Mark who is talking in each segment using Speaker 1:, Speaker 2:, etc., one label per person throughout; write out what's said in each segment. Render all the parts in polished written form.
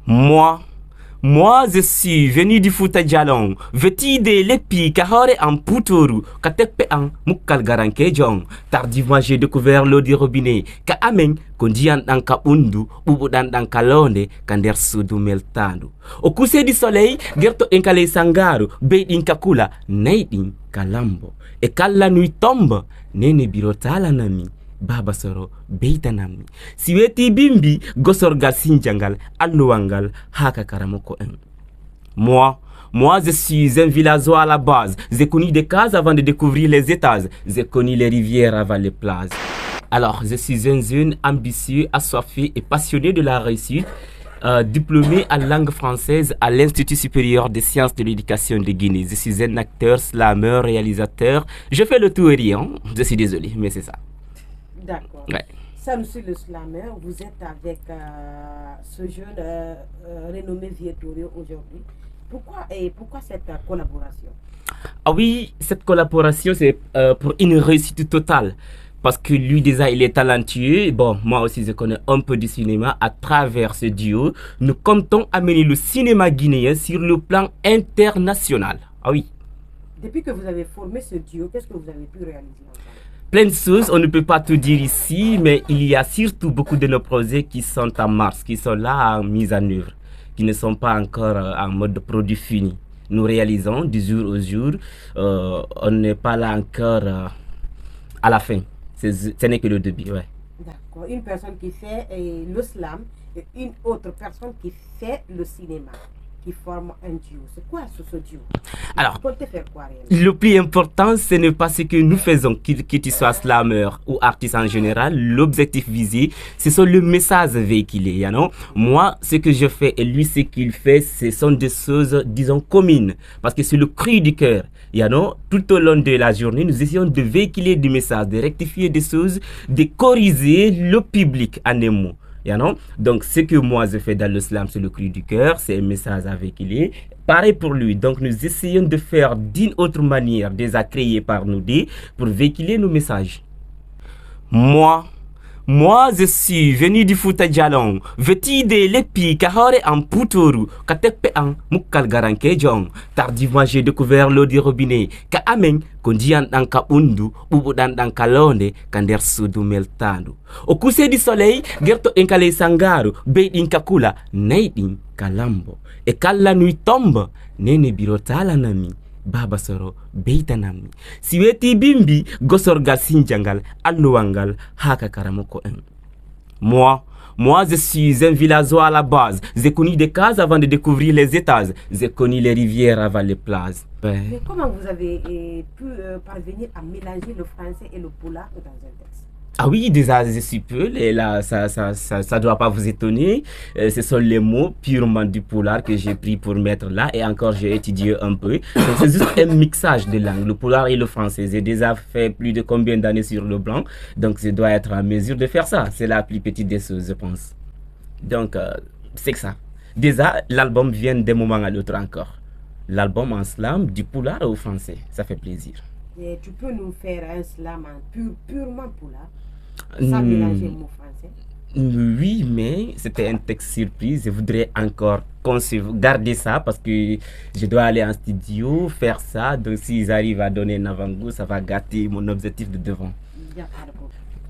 Speaker 1: Moi, je suis venu du Fouta Djalon, vêtu de l'épi, kahore en poutouru, katepe en mukal garanke jong. Tardivement, j'ai découvert l'eau du robinet, ka amen, kondian dan ka undu, bubudan dan ka londe, kander sudu meltandu. Au coucher du soleil, gerto enkale sangaru, beidin kakula, neidin kalambo. Et quand la nuit tombe, nene birotala nami. Baba soro beitanami siweti bimbi gosorgal sinjangal alluwangal haka karamoko en. Moi je suis un villageois à la base. J'ai connu des cases avant de découvrir les étages. J'ai connu les rivières avant les plages. Alors, je suis un jeune ambitieux, assoiffé et passionné de la réussite, diplômé en langue française à l'Institut supérieur des sciences de l'éducation de Guinée. Je suis un acteur, slameur, réalisateur. Je fais le tout et rien. Je suis désolé, mais c'est ça.
Speaker 2: D'accord.
Speaker 1: Ouais.
Speaker 2: Samsu le slammer, vous êtes avec ce jeune renommé Vietorio aujourd'hui. Pourquoi cette collaboration?
Speaker 1: Ah oui, cette collaboration, c'est pour une réussite totale. Parce que lui, déjà, il est talentueux. Bon, moi aussi, je connais un peu du cinéma. À travers ce duo, nous comptons amener le cinéma guinéen sur le plan international. Ah oui.
Speaker 2: Depuis que vous avez formé ce duo, qu'est-ce que vous avez pu réaliser ensemble?
Speaker 1: Plein de choses, on ne peut pas tout dire ici, mais il y a surtout beaucoup de nos projets qui sont en marche, qui sont là en mise en œuvre, qui ne sont pas encore en mode produit fini. Nous réalisons du jour au jour, on n'est pas là encore à la fin, ce n'est que le début. Ouais.
Speaker 2: D'accord, une personne qui fait le slam et une autre personne qui fait le cinéma, qui forment un duo. C'est quoi ce duo?
Speaker 1: Alors,
Speaker 2: vous comptez faire quoi réellement?
Speaker 1: Le plus important, ce n'est pas ce que nous faisons, que tu sois slammer ou artiste en général. L'objectif visé, ce sont le message véhiculé. You know? Moi, ce que je fais et lui, ce qu'il fait, ce sont des choses, disons, communes. Parce que c'est le cri du cœur. You know? Tout au long de la journée, nous essayons de véhiculer des messages, de rectifier des choses, de corriger le public en un mot. You know? Donc, ce que moi je fais dans le slam, c'est le cri du cœur, c'est un message à véhiculer. Pareil pour lui. Donc, nous essayons de faire d'une autre manière, déjà créé par nous deux, pour véhiculer nos messages. Moi, je suis venu du Fouta Djalon, vêtu de l'épi, kahore en poutouru, katepe en mukal garanke jong. Tardivement, j'ai découvert l'eau du robinet, ka amen, kondian dan ka undu, bubudan dan ka londe, kander sudu meltandu. Au coucher du soleil, gerto enkale sangaru, beidin kakula, neidin kalambo. Et quand la nuit tombe, nene birotala nami. Baba soro beitanami siweti bimbi gosorgal sinjangal alluwangal haka karamoko en. Moi je suis un villageois à la base. J'ai connu des cases avant de découvrir les étages. J'ai connu les rivières avant les plages.
Speaker 2: Mais comment vous avez pu parvenir à mélanger le français et le poulard dans un texte?
Speaker 1: Ah oui, déjà, je suis peu, et là, ça doit pas vous étonner. Ce sont les mots purement du poulard que j'ai pris pour mettre là, et encore, j'ai étudié un peu. Donc, c'est juste un mixage de langues, le poulard et le français. J'ai déjà fait plus de combien d'années sur le blanc, donc je dois être en mesure de faire ça. C'est la plus petite des choses, je pense. Donc, c'est que ça. Déjà, l'album vient d'un moment à l'autre encore. L'album en slam, du poulard au français, ça fait plaisir.
Speaker 2: Et tu peux nous faire un slam purement poulard? Sans mélanger le mot français?
Speaker 1: Oui, mais c'était un texte surprise. Je voudrais encore garder ça parce que je dois aller en studio, faire ça. Donc, s'ils arrivent à donner un avant-goût, ça va gâter mon objectif de devant.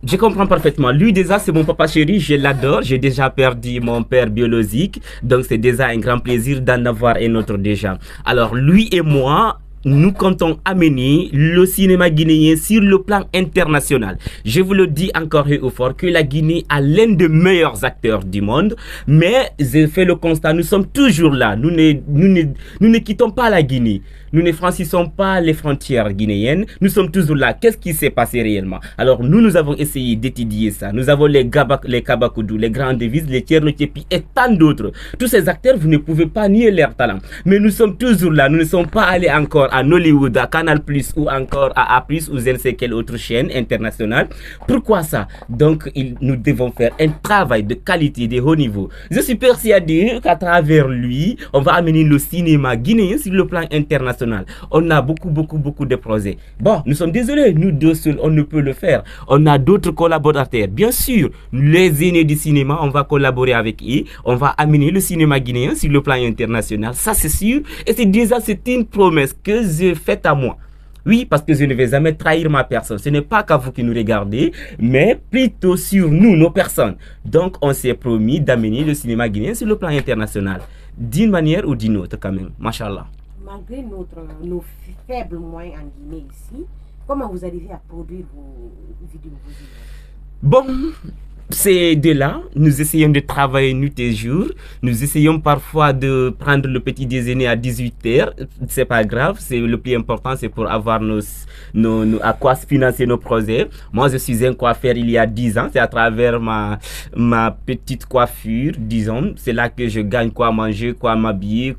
Speaker 1: Je comprends parfaitement. Lui, déjà, c'est mon papa chéri. Je l'adore. J'ai déjà perdu mon père biologique. Donc, c'est déjà un grand plaisir d'en avoir un autre déjà. Alors, lui et moi, nous comptons amener le cinéma guinéen sur le plan international. Je vous le dis encore et au fort que la Guinée a l'un des meilleurs acteurs du monde, mais j'ai fait le constat, nous sommes toujours là. Nous ne quittons pas la Guinée. Nous ne franchissons pas les frontières guinéennes. Nous sommes toujours là. Qu'est-ce qui s'est passé réellement? Alors nous avons essayé d'étudier ça. Nous avons les Kabakoudou, les Grands Devises, les Tierno Tchepi et tant d'autres. Tous ces acteurs, vous ne pouvez pas nier leur talent. Mais nous sommes toujours là. Nous ne sommes pas allés encore à Nollywood, à Canal+, ou encore à A+, ou je ne sais quelle autre chaîne internationale. Pourquoi ça? Donc, nous devons faire un travail de qualité, de haut niveau. Je suis persuadé qu'à travers lui, on va amener le cinéma guinéen sur le plan international. On a beaucoup de projets. Bon, nous sommes désolés, nous deux seuls, on ne peut le faire. On a d'autres collaborateurs. Bien sûr, les aînés du cinéma, on va collaborer avec eux. On va amener le cinéma guinéen sur le plan international. Ça, c'est sûr. Et c'est une promesse que j'ai faite à moi. Oui, parce que je ne vais jamais trahir ma personne. Ce n'est pas qu'à vous qui nous regardez, mais plutôt sur nous, nos personnes. Donc, on s'est promis d'amener le cinéma guinéen sur le plan international. D'une manière ou d'une autre, quand même. Machallah.
Speaker 2: Malgré nos faibles moyens en Guinée ici, comment vous arrivez à produire vos vidéos, vos images?
Speaker 1: Bon, c'est de là, nous essayons de travailler nuit et jour. Nous essayons parfois de prendre le petit déjeuner à 18h. C'est pas grave, c'est le plus important, c'est pour avoir à quoi financer nos projets. Moi, je suis un coiffeur il y a 10 ans. C'est à travers ma petite coiffure, disons. C'est là que je gagne quoi manger, quoi m'habiller,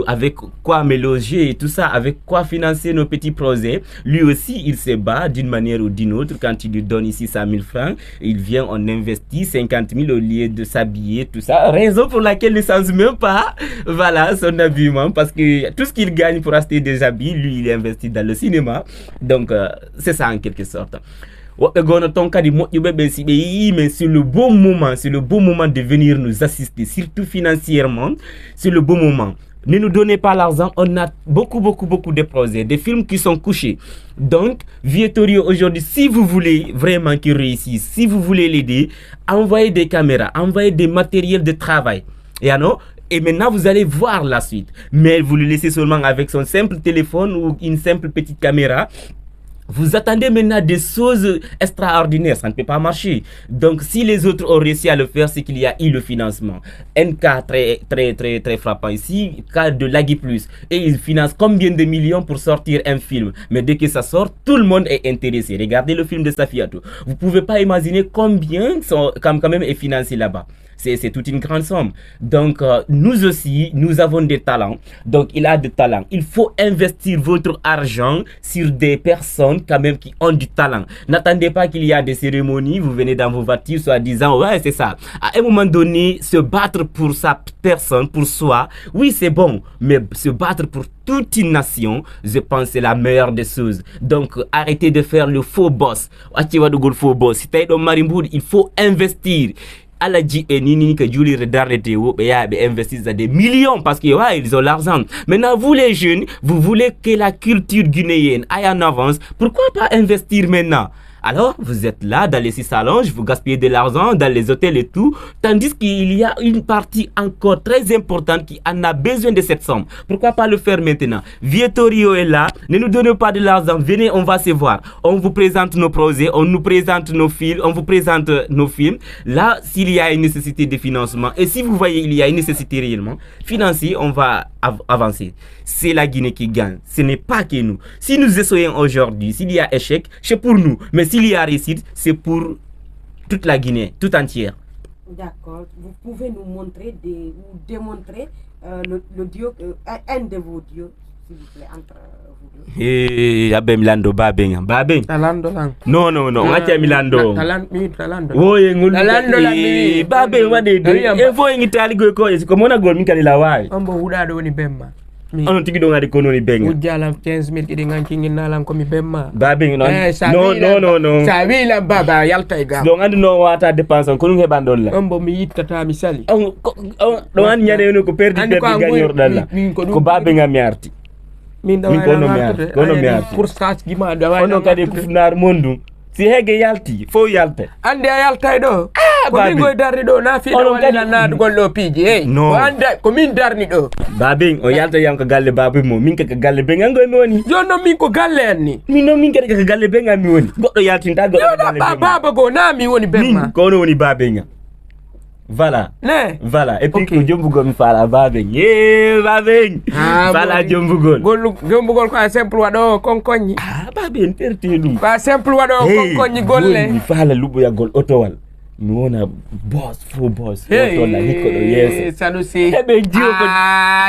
Speaker 1: avec quoi me loger et tout ça, avec quoi financer nos petits projets. Lui aussi, il se bat d'une manière ou d'une autre. Quand il lui donne ici 100 000 francs, il vient, on investit 50 000 au lieu de s'habiller, tout ça. Raison pour laquelle il ne change même pas, voilà, son habillement, parce que tout ce qu'il gagne pour acheter des habits, lui, il investit dans le cinéma. Donc, c'est ça en quelque sorte. Mais c'est le bon moment de venir nous assister, surtout financièrement, c'est le bon moment. Ne nous donnez pas l'argent, on a beaucoup de projets, des films qui sont couchés. Donc, Vietorio aujourd'hui, si vous voulez vraiment qu'il réussisse, si vous voulez l'aider, envoyez des caméras, envoyez des matériels de travail. Et maintenant, vous allez voir la suite. Mais vous le laissez seulement avec son simple téléphone ou une simple petite caméra. Vous attendez maintenant des choses extraordinaires, ça ne peut pas marcher. Donc, si les autres ont réussi à le faire, c'est qu'il y a eu le financement. Un cas très frappant ici, cas de Lagui Plus. Et ils financent combien de millions pour sortir un film. Mais dès que ça sort, tout le monde est intéressé. Regardez le film de Safiatou. Vous ne pouvez pas imaginer combien quand même est financé là-bas. C'est toute une grande somme. Donc, nous aussi, nous avons des talents. Donc, il a des talents. Il faut investir votre argent sur des personnes quand même qui ont du talent. N'attendez pas qu'il y a des cérémonies. Vous venez dans vos voitures, soit disant, ouais, c'est ça. À un moment donné, se battre pour sa personne, pour soi, oui, c'est bon. Mais se battre pour toute une nation, je pense que c'est la meilleure des choses. Donc, arrêtez de faire le faux boss. Il faut investir. Aladji et Nini que Julie Redarete investissent des millions parce qu'ils ils ont l'argent. Maintenant, vous les jeunes, vous voulez que la culture guinéenne aille en avance. Pourquoi pas investir maintenant? Alors, vous êtes là dans les 6 salons, vous gaspillez de l'argent dans les hôtels et tout, tandis qu'il y a une partie encore très importante qui en a besoin de cette somme. Pourquoi pas le faire maintenant? Vietorio est là, ne nous donnez pas de l'argent, venez, on va se voir. On vous présente nos projets, on nous présente nos films, on vous présente nos films. Là, s'il y a une nécessité de financement, et si vous voyez il y a une nécessité réellement, financier, on va avancer. C'est la Guinée qui gagne, ce n'est pas que nous. Si nous essayons aujourd'hui, s'il y a échec, c'est pour nous. Mais s'il y a réussite, c'est pour toute la Guinée, tout entière.
Speaker 2: D'accord. Vous pouvez nous montrer ou démontrer le duo, un de vos duos, s'il vous plaît, entre vous deux.
Speaker 1: Eh, Abé Milando, Babeng.
Speaker 3: Talando lang.
Speaker 1: Non, Acha Milando.
Speaker 3: Talando.
Speaker 1: Oye, ngul.
Speaker 3: Talando lang mi.
Speaker 1: Babeng wade do. E fo ngi tali go ko, ko mona gol mi kali la wai.
Speaker 3: Ambo huda do ni bemma.
Speaker 1: On tigi do ngade kono ni benga.
Speaker 3: Ujala 15,000 kidi nganki ngina lan ko mi bemma.
Speaker 1: Babeng non. No.
Speaker 3: Sabila baba yalta ga.
Speaker 1: Do ngande no wata dépense ko ngi bandol la.
Speaker 3: Ambo mi yittata misali.
Speaker 1: Do an nyane no ko perdi gagnor dalla. Ko Babeng amiarti.
Speaker 3: Min da
Speaker 1: kono miarti.
Speaker 3: Pour stage gi ma da
Speaker 1: ono kadi kufnar mondu. Si hege yalti, fo yalte.
Speaker 3: Ande yalta do. Ko min goy darni do na fi do wala na gollo piji hey.
Speaker 1: No.
Speaker 3: Anda ko min darni do.
Speaker 1: Babing o yalta yam ko galle babu mo min ka galle be ngango mi woni.
Speaker 3: Jonno min ko galle en ni.
Speaker 1: Min no min ka galle be ngam mi woni. Goddo yaltinta goddo galle be.
Speaker 3: Baba go na mi woni bemma.
Speaker 1: Min ko no woni babinga. Voilà.
Speaker 3: Ne.
Speaker 1: Voilà. Et puis ko jombugol mi fala babing. Babing. Fala jombugol.
Speaker 3: Gollu jombugol ko simple wado konkonni.
Speaker 1: Babing pertelu.
Speaker 3: Ba simple wado konkonni golle.
Speaker 1: Mi fala lubo ya gol otowal. Nous on a boss, faux boss.
Speaker 3: Hey, Sanusi.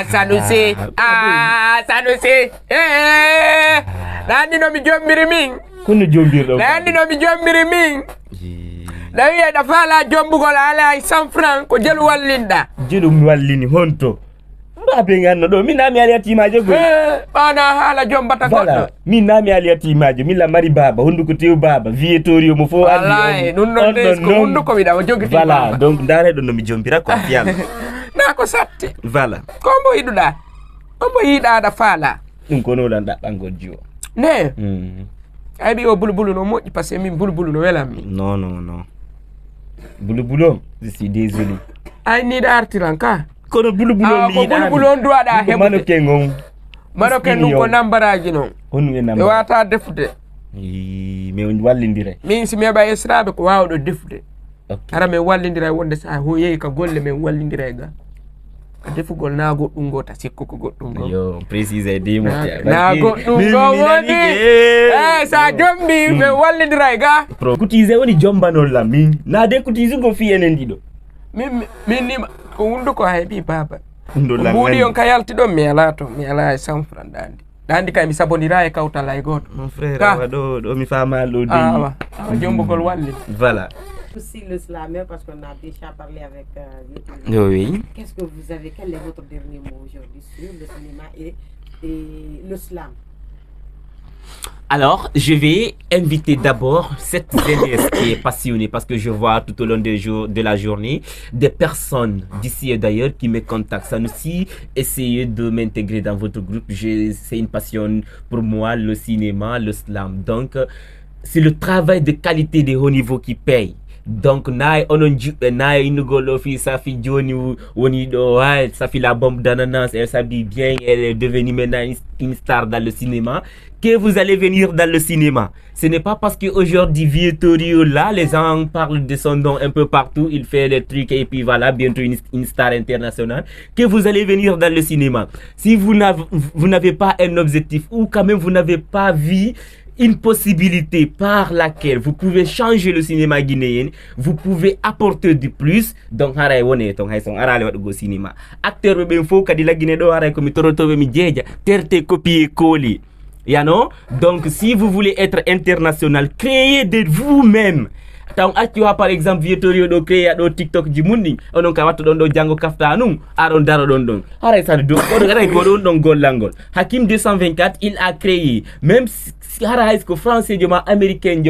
Speaker 3: Sanusi. Sanusi. Nandi no mi jombiri min.
Speaker 1: Kono jombiri.
Speaker 3: Nandi no mi jombiri min. Da wiya da fala jombugol ala 100 francs ko jelu wallinda.
Speaker 1: Jelu mi wallini honto. Babe nganno do mi nami ali atimaje go.
Speaker 3: Bana hala jombata goddo.
Speaker 1: Mi nami ali atimaje mi la mari baba hondu ko tew baba vietorio mo fo andi.
Speaker 3: Wallahi non non des ko hondu ko mi da jogiti baba.
Speaker 1: Voilà donc dare do no mi jombira ko fiam.
Speaker 3: Na ko satti.
Speaker 1: Voilà.
Speaker 3: Kombo yiduda. Kombo yida da fala.
Speaker 1: Dum ko no dan da bangol jiwo.
Speaker 3: Ne. Ay bi o bulbulu no moji parce que min bulbulu no welam mi.
Speaker 1: Non. Bulbulu, je suis désolé.
Speaker 3: Ay ni da artiranka.
Speaker 1: Kono bulbulu
Speaker 3: ni da. Bulbulu on do ada hebu.
Speaker 1: Manoke ngom.
Speaker 3: Manoke nun ko nambaraji non.
Speaker 1: Honu en nambara.
Speaker 3: E wata defude.
Speaker 1: Me on wallindire.
Speaker 3: Min si me ba esrabe ko wawdo defude.
Speaker 1: Okay.
Speaker 3: Ara me wallindira wonde sa ho yeyi ka golle men wallindira ga. Defugol na goddum gota sikko ko goddum go.
Speaker 1: Yo, précise di mo ya.
Speaker 3: Na goddum go woni. Sa jombi me wallindira ga.
Speaker 1: Pro kutize woni jombanol la min. Na de kutize go fi enen dido.
Speaker 3: Min ni ko wundo ko haybi baba.
Speaker 1: Ndo la.
Speaker 3: Budi on kayalti do mi ala 100 francs dandi. Dandi kay mi sabonira e kawta lay goto.
Speaker 1: Mon frère do mi fama lo de.
Speaker 3: Jombugol walli.
Speaker 1: Voilà.
Speaker 2: Aussi le slammer parce qu'on a déjà parlé avec
Speaker 1: oui.
Speaker 2: Qu'est-ce que vous avez, quel est votre dernier mot aujourd'hui sur le cinéma et le slam?
Speaker 1: Alors, je vais inviter d'abord cette jeunesse qui est passionnée parce que je vois tout au long de la journée des personnes d'ici et d'ailleurs qui me contactent. Ça aussi, essayez de m'intégrer dans votre groupe. C'est une passion pour moi, le cinéma, le slam. Donc, c'est le travail de qualité de haut niveau qui paye. Donc naay onon jubbe naay inugolo fi Safi Joni woni do Safi la bombe d'ananas, elle s'habille bien, elle est devenue maintenant une star dans le cinéma, que vous allez venir dans le cinéma. Ce n'est pas parce qu'aujourd'hui Vietorio là, les gens parlent de son nom un peu partout, il fait les trucs et puis voilà, bientôt une star internationale, que vous allez venir dans le cinéma. Si vous n'avez pas un objectif ou quand même vous n'avez pas vu une possibilité par laquelle vous pouvez changer le cinéma guinéen, vous pouvez apporter du plus. Donc haray wone ton hay son arale wadu cinéma. Acteur be fo kadi la Guinée do haray ko mi toroto mi jeja terte copier coller. Yano, donc si vous voulez être international, créez de vous-même. Taw accio par exemple Vietorio do créer do TikTok ji mundi onon ka watto don do jango kafta num aron daro don haray sa do don gollangol. Hakim 224 il a créé même que français américain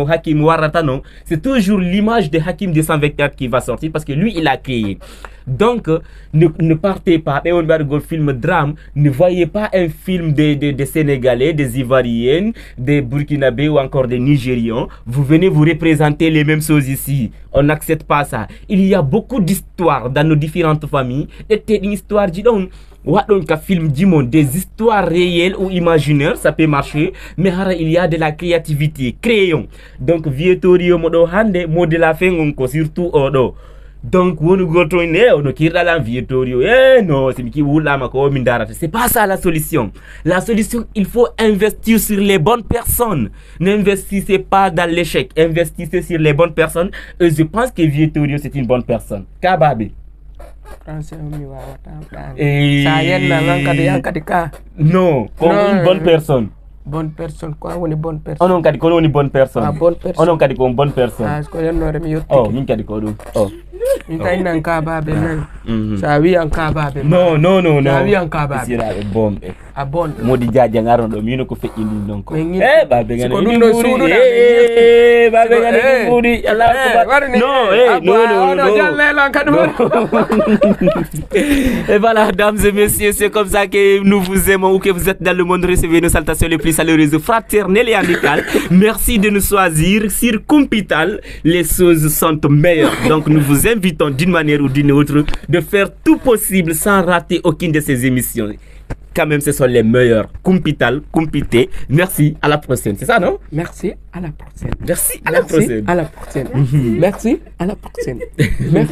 Speaker 1: Hakim Waratanon, c'est toujours l'image de Hakim 224 qui va sortir parce que lui il a créé. Donc ne partez pas et on va regarder film drame, ne voyez pas un film des Sénégalais, des Ivoiriens, des Burkinabés ou encore des Nigérians. Vous venez vous représenter les mêmes choses ici. On n'accepte pas ça. Il y a beaucoup d'histoires dans nos différentes familles. Et une histoire disons film des histoires réelles ou imaginaires, ça peut marcher, mais il y a de la créativité, créons. Donc Vietorio modo hande mot de la fin on surtout odo. Donc on goto ne on kira la Vietorio non c'est qui wula mako mindara. C'est pas ça la solution. La solution, il faut investir sur les bonnes personnes. N'investissez pas dans l'échec, investissez sur les bonnes personnes et je pense que Vietorio c'est une bonne personne. Kababe. Non, comme une bonne personne.
Speaker 3: Bonne personne, quoi, on est bonne personne.
Speaker 1: On a dit qu'on est bonne personne.
Speaker 3: Bonne personne.
Speaker 1: On a dit qu'on est bonne personne. Oh, min kadi ko dum. Oh.
Speaker 3: Nan kababe nan. Sa wi an kababe.
Speaker 1: No.
Speaker 3: Sa wi an kababe.
Speaker 1: Sira be bombe.
Speaker 3: A bon.
Speaker 1: Modi jaaje ngaron do mino ko feƴƴindi non ko. Babe ngane.
Speaker 3: Ko dum do suudu da.
Speaker 1: Babe ngane buri. Allah ko. No. Et voilà, dames et messieurs, c'est comme ça que nous vous aimons ou que vous êtes dans le monde. Recevez nos salutations les plus chaleureuses, fraternelles et amicales. Merci de nous choisir. Sur Kumpital, les choses sont meilleures. Donc nous vous invitons d'une manière ou d'une autre de faire tout possible sans rater aucune de ces émissions. Quand même, ce sont les meilleurs. Kumpital, Kumpité. Merci, à la prochaine. C'est ça, non?
Speaker 3: Merci, à la prochaine.
Speaker 1: Merci, à la prochaine.
Speaker 3: À la prochaine. Merci, à la prochaine. Merci.